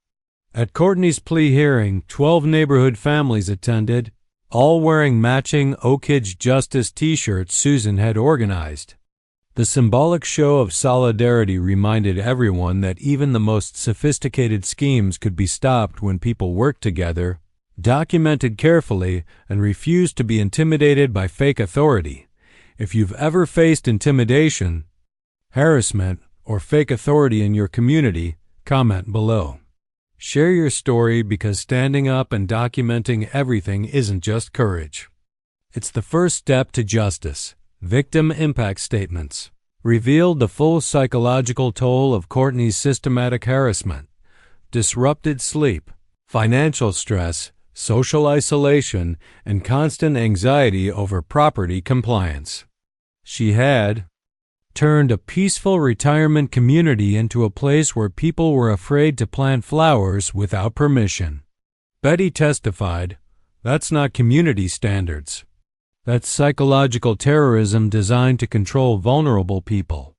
At Courtney's plea hearing, 12 neighborhood families attended, all wearing matching "O Kids Justice" t-shirts Susan had organized. The symbolic show of solidarity reminded everyone that even the most sophisticated schemes could be stopped when people worked together, documented carefully, and refused to be intimidated by fake authority. If you've ever faced intimidation, harassment, or fake authority in your community, comment below. Share your story because standing up and documenting everything isn't just courage. It's the first step to justice. Victim impact statements revealed the full psychological toll of Courtney's systematic harassment: disrupted sleep, financial stress, social isolation, and constant anxiety over property compliance. She had turned a peaceful retirement community into a place where people were afraid to plant flowers without permission. Betty testified, "That's not community standards. That's psychological terrorism designed to control vulnerable people."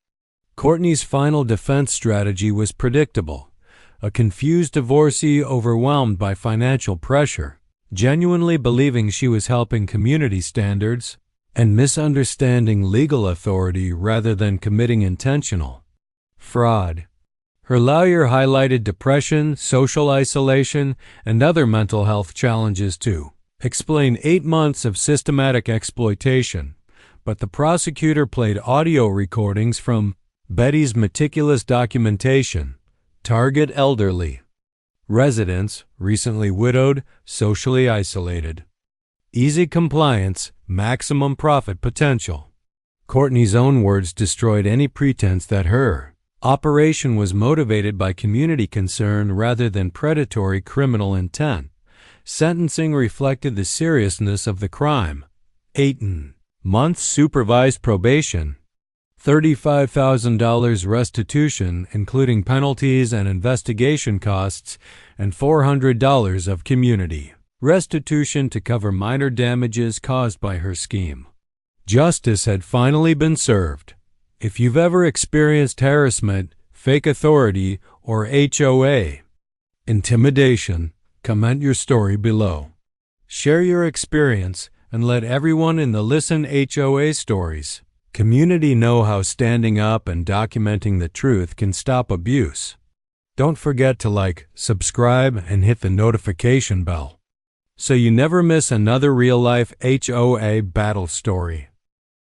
Courtney's final defense strategy was predictable: a confused divorcee overwhelmed by financial pressure, genuinely believing she was helping community standards, and misunderstanding legal authority rather than committing intentional fraud. Her lawyer highlighted depression, social isolation, and other mental health challenges to explain 8 months of systematic exploitation, but the prosecutor played audio recordings from Betty's meticulous documentation. Target: elderly residents, recently widowed, socially isolated. Easy compliance, maximum profit potential. Courtney's own words destroyed any pretense that her operation was motivated by community concern rather than predatory criminal intent. Sentencing reflected the seriousness of the crime. 8 months supervised probation, $35,000 restitution including penalties and investigation costs, and $400 of community restitution to cover minor damages caused by her scheme. Justice had finally been served. If you've ever experienced harassment, fake authority, or HOA intimidation, comment your story below. Share your experience and let everyone in the Listen HOA Stories community know how standing up and documenting the truth can stop abuse. Don't forget to like, subscribe, and hit the notification bell so you never miss another real-life HOA battle story.